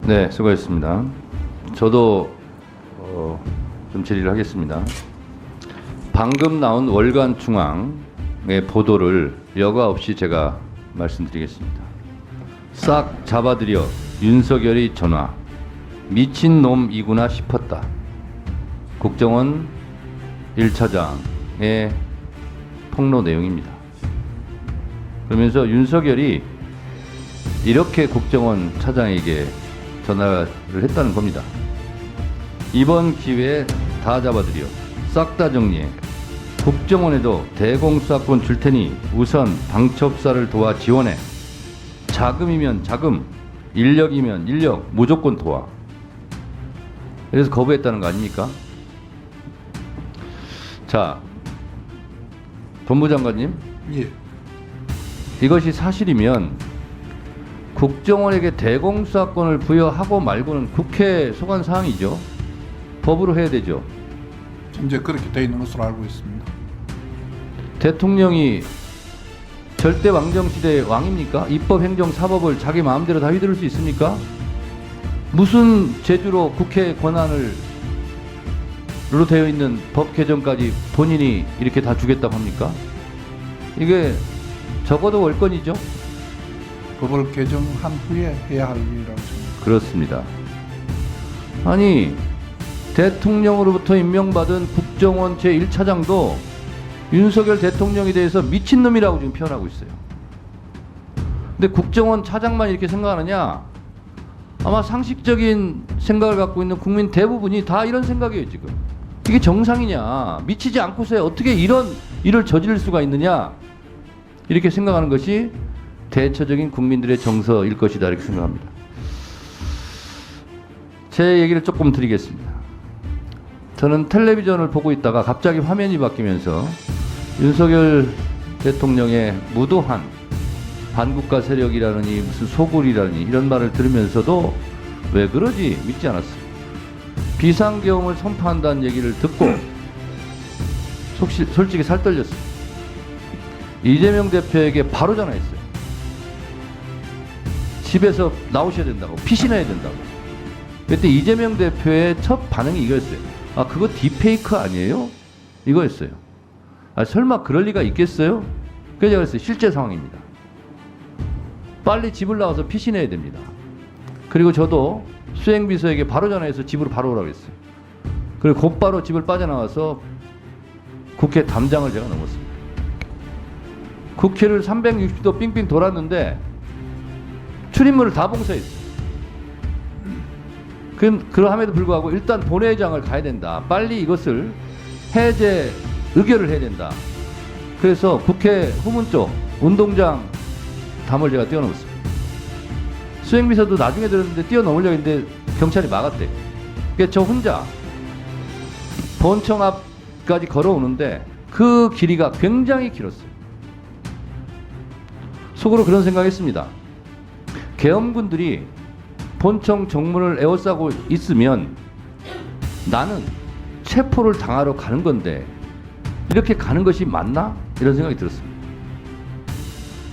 네, 수고했습니다. 저도 좀 질의를 하겠습니다. 방금 나온 월간 중앙의 보도를 여과 없이 제가 말씀드리겠습니다. 싹 잡아들여 윤석열이 전화. 미친놈이구나 싶었다. 국정원 1차장의 폭로 내용입니다. 그러면서 윤석열이 이렇게 국정원 차장에게 전화를 했다는 겁니다. 이번 기회에 다 잡아들여 싹 다 정리해. 국정원에도 대공수사권 줄 테니 우선 방첩사를 도와 지원해. 자금이면 자금, 인력이면 인력 무조건 도와. 그래서 거부했다는 거 아닙니까? 자, 본부장관님. 예. 이것이 사실이면 국정원에게 대공수사권을 부여하고 말고는 국회 소관 사항이죠. 법으로 해야 되죠. 현재 그렇게 되어 있는 것으로 알고 있습니다. 대통령이 절대 왕정 시대의 왕입니까? 입법, 행정, 사법을 자기 마음대로 다 휘두를 수 있습니까? 무슨 재주로 국회 권한을 로 되어 있는 법 개정까지 본인이 이렇게 다 주겠다고 합니까? 이게 적어도 월권이죠. 법을 개정한 후에 해야 할 일이라고 생각합니다. 그렇습니다. 아니, 대통령으로부터 임명받은 국정원 제1차장도 윤석열 대통령에 대해서 미친놈이라고 지금 표현하고 있어요. 근데 국정원 차장만 이렇게 생각하느냐? 아마 상식적인 생각을 갖고 있는 국민 대부분이 다 이런 생각이에요, 지금. 이게 정상이냐? 미치지 않고서 어떻게 이런 일을 저지를 수가 있느냐? 이렇게 생각하는 것이 대처적인 국민들의 정서일 것이다, 이렇게 생각합니다. 제 얘기를 조금 드리겠습니다. 저는 텔레비전을 보고 있다가 갑자기 화면이 바뀌면서 윤석열 대통령의 무도한 반국가 세력이라느니 무슨 소굴이라느니 이런 말을 들으면서도 왜 그러지 믿지 않았어요. 비상계엄을 선포한다는 얘기를 듣고 솔직히 살 떨렸어요. 이재명 대표에게 바로 전화했어요. 집에서 나오셔야 된다고, 피신해야 된다고. 그때 이재명 대표의 첫 반응이 이거였어요. 아, 그거 딥페이크 아니에요? 이거였어요. 아, 설마 그럴 리가 있겠어요? 그래서 제가 그랬어요. 실제 상황입니다. 빨리 집을 나와서 피신해야 됩니다. 그리고 저도 수행비서에게 바로 전화해서 집으로 바로 오라고 했어요. 그리고 곧바로 집을 빠져나와서 국회 담장을 제가 넘었습니다. 국회를 360도 빙빙 돌았는데 출입문을 다 봉쇄했어요. 그럼에도 불구하고 일단 본회의장을 가야 된다. 빨리 이것을 해제 의결을 해야 된다. 그래서 국회 후문 쪽 운동장 담을 제가 뛰어넘었습니다. 수행비서도 나중에 들었는데 뛰어넘으려고 했는데 경찰이 막았대요. 그러니까 저 혼자 본청 앞까지 걸어오는데 그 길이가 굉장히 길었어요. 속으로 그런 생각했습니다. 계엄군들이 본청 정문을 에워싸고 있으면 나는 체포를 당하러 가는 건데 이렇게 가는 것이 맞나? 이런 생각이 들었습니다.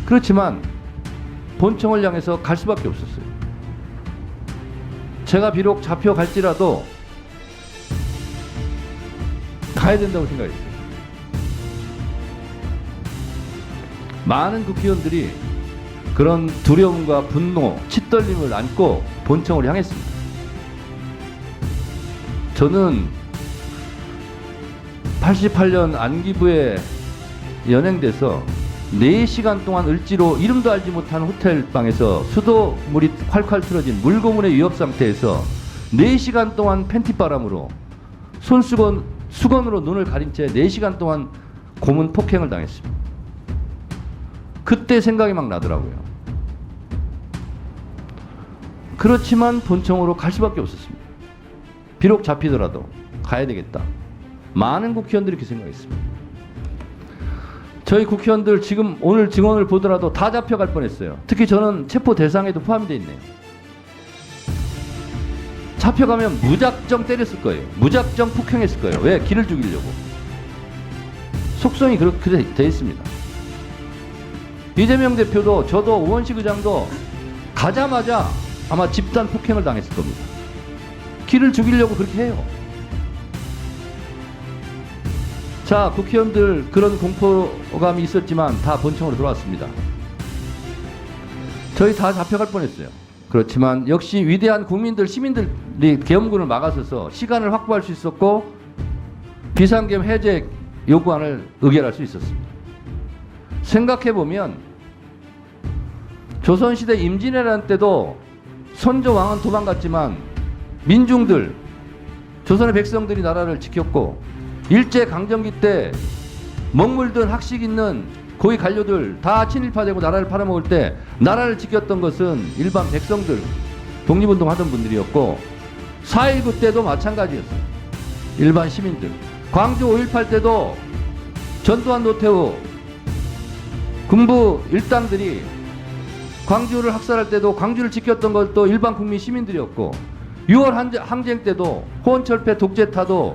그렇지만 본청을 향해서 갈 수밖에 없었어요. 제가 비록 잡혀갈지라도 가야 된다고 생각했어요. 많은 국회의원들이 그런 두려움과 분노, 치떨림을 안고 본청을 향했습니다. 저는 88년 안기부에 연행돼서 4시간 동안 을지로 이름도 알지 못한 호텔 방에서 수도물이 콸콸 틀어진 물고문의 위협 상태에서 4시간 동안 팬티바람으로 수건으로 눈을 가린 채 4시간 동안 고문 폭행을 당했습니다. 그때 생각이 막 나더라고요. 그렇지만 본청으로 갈 수밖에 없었습니다. 비록 잡히더라도 가야 되겠다. 많은 국회의원들이 그렇게 생각했습니다. 저희 국회의원들 지금 오늘 증언을 보더라도 다 잡혀갈 뻔했어요. 특히 저는 체포 대상에도 포함이 되어 있네요. 잡혀가면 무작정 때렸을 거예요. 무작정 폭행했을 거예요. 왜? 길을 죽이려고. 속성이 그렇게 되어 있습니다. 이재명 대표도 저도 우원식 의장도 가자마자 아마 집단 폭행을 당했을 겁니다. 기를 죽이려고 그렇게 해요. 자, 국회의원들 그런 공포감이 있었지만 다 본청으로 들어왔습니다. 저희 다 잡혀갈 뻔했어요. 그렇지만 역시 위대한 국민들, 시민들이 계엄군을 막아서서 시간을 확보할 수 있었고 비상계엄 해제 요구안을 의결할 수 있었습니다. 생각해보면 조선시대 임진왜란 때도 선조왕은 도망갔지만 민중들, 조선의 백성들이 나라를 지켰고 일제강점기 때 먹물든 학식 있는 고위 관료들 다 친일파되고 나라를 팔아먹을 때 나라를 지켰던 것은 일반 백성들, 독립운동 하던 분들이었고 4.19 때도 마찬가지였어요. 일반 시민들. 광주 5.18 때도 전두환, 노태우 군부 일당들이 광주를 학살할 때도 광주를 지켰던 것도 일반 국민 시민들이었고 6월 항쟁 때도 호원철폐 독재타도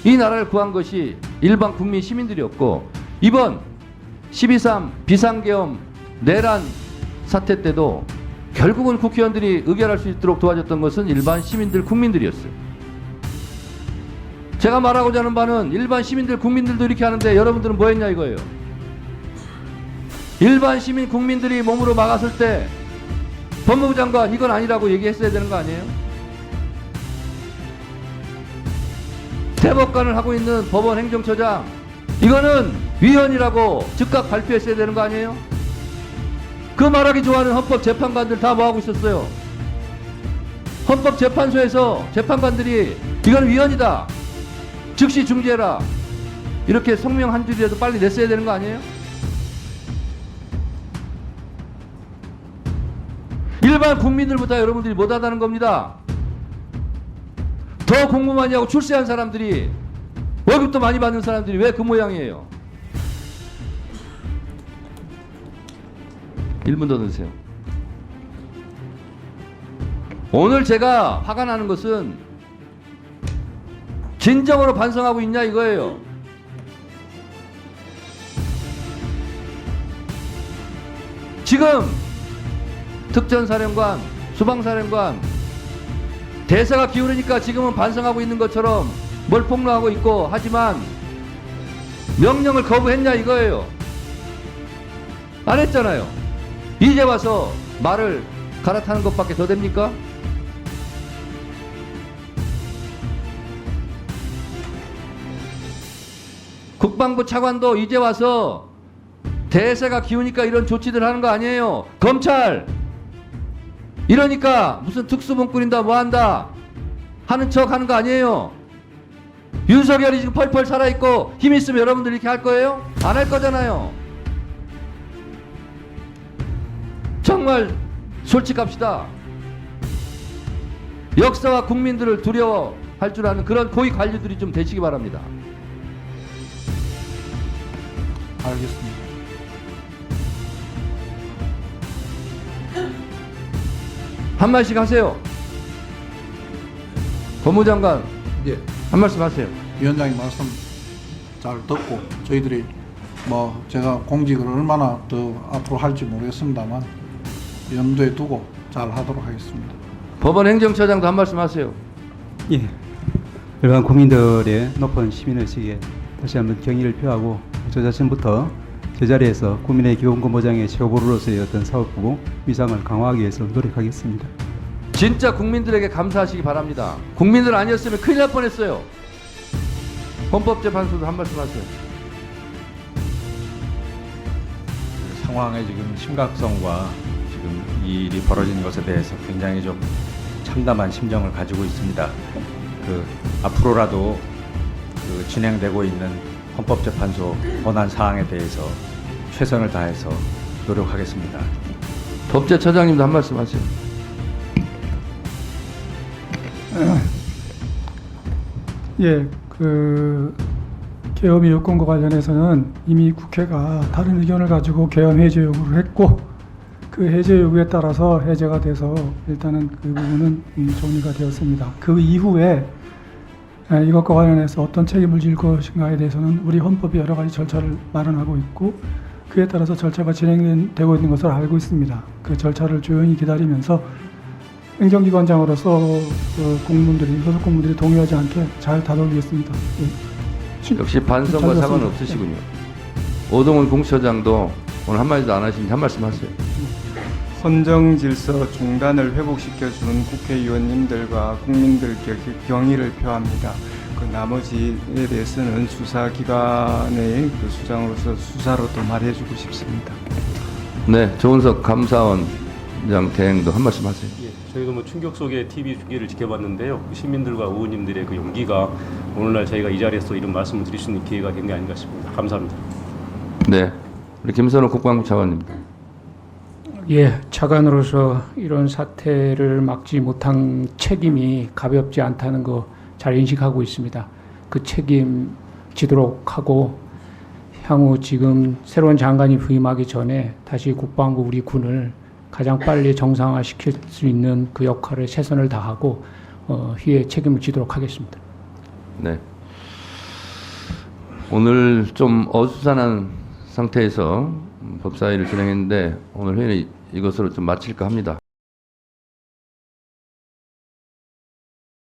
이 나라를 구한 것이 일반 국민 시민들이었고 이번 12.3 비상계엄 내란 사태 때도 결국은 국회의원들이 의결할 수 있도록 도와줬던 것은 일반 시민들, 국민들이었어요. 제가 말하고자 하는 바는 일반 시민들, 국민들도 이렇게 하는데 여러분들은 뭐 했냐 이거예요. 일반 시민, 국민들이 몸으로 막았을 때 법무부 장관 이건 아니라고 얘기했어야 되는 거 아니에요? 대법관을 하고 있는 법원 행정처장 이거는 위헌이라고 즉각 발표했어야 되는 거 아니에요? 그 말하기 좋아하는 헌법재판관들 다 뭐하고 있었어요? 헌법재판소에서 재판관들이 이건 위헌이다, 즉시 중지해라, 이렇게 성명 한 줄이라도 빨리 냈어야 되는 거 아니에요? 일반 국민들보다 여러분들이 못하다는 겁니다. 더 공부 많이 하고 출세한 사람들이, 월급도 많이 받는 사람들이 왜 그 모양이에요? 1분 더 넣으세요. 오늘 제가 화가 나는 것은 진정으로 반성하고 있냐 이거예요. 지금 특전사령관, 수방사령관 대사가 기울으니까 지금은 반성하고 있는 것처럼 뭘 폭로하고 있고 하지만 명령을 거부했냐 이거예요. 안 했잖아요. 이제 와서 말을 갈아타는 것밖에 더 됩니까? 국방부 차관도 이제 와서 대세가 기우니까 이런 조치들 하는 거 아니에요. 검찰 이러니까 무슨 특수본 꾸린다 뭐한다 하는 척 하는 거 아니에요. 윤석열이 지금 펄펄 살아있고 힘 있으면 여러분들 이렇게 할 거예요? 안 할 거잖아요. 정말 솔직합시다. 역사와 국민들을 두려워할 줄 아는 그런 고위 관료들이 좀 되시기 바랍니다. 알겠습니다. 한 말씩 하세요. 법무장관 예, 한 말씀 하세요. 위원장님 말씀 잘 듣고 저희들이 뭐 제가 공직을 얼마나 더 앞으로 할지 모르겠습니다만 염두에 두고 잘 하도록 하겠습니다. 법원 행정처장도 한 말씀 하세요. 예, 일반 국민들의 높은 시민의식에 다시 한번 경의를 표하고 저 자신부터 제자리에서 국민의 기본권 보장의 최고로서의 어떤 사업부고 위상을 강화하기 위해서 노력하겠습니다. 진짜 국민들에게 감사하시기 바랍니다. 국민들 아니었으면 큰일 날 뻔했어요. 헌법재판소도 한 말씀 하세요. 상황의 지금 심각성과 지금 이 일이 벌어진 것에 대해서 굉장히 좀 참담한 심정을 가지고 있습니다. 앞으로라도 진행되고 있는 헌법재판소 권한 사항에 대해서 최선을 다해서 노력하겠습니다. 법제처장님도 한 말씀 하세요. 예, 계엄의 여건과 관련해서는 이미 국회가 다른 의견을 가지고 계엄 해제 요구를 했고 그 해제 요구에 따라서 해제가 돼서 일단은 그 부분은 정리가 되었습니다. 그 이후에 이것과 관련해서 어떤 책임을 질 것인가에 대해서는 우리 헌법이 여러 가지 절차를 마련하고 있고 그에 따라서 절차가 진행되고 있는 것을 알고 있습니다. 그 절차를 조용히 기다리면서 행정기관장으로서 공무원들이 소속 공무원들이 동의하지 않게 잘 다뤄보겠습니다. 예. 역시 반성과 잘 사과는 들었습니다. 없으시군요. 오동훈 공수처장도 오늘 한마디도 안 하시는데 한 말씀 하세요. 헌정 질서 중단을 회복시켜주는 국회의원님들과 국민들 경의를 표합니다. 그 나머지에 대해서는 수사기관의 그 수장으로서 수사로 또 말해주고 싶습니다. 네, 조은석 감사원장 대행도 한 말씀 하세요. 예, 저희도 뭐 충격 속의 TV 중계를 지켜봤는데요. 그 시민들과 의원님들의 그 용기가 오늘날 저희가 이 자리에서 이런 말씀을 드릴 수 있는 기회가 된 게 아닌가 싶습니다. 감사합니다. 네, 우리 김선호 국방부 차관입니다. 예, 차관으로서 이런 사태를 막지 못한 책임이 가볍지 않다는 거 잘 인식하고 있습니다. 그 책임 지도록 하고 향후 지금 새로운 장관이 부임하기 전에 다시 국방부 우리 군을 가장 빨리 정상화시킬 수 있는 그 역할을 최선을 다하고 희의 책임을 지도록 하겠습니다. 네. 오늘 좀 어수선한 상태에서 법사위를 진행했는데 오늘 회의는 이것으로 좀 마칠까 합니다.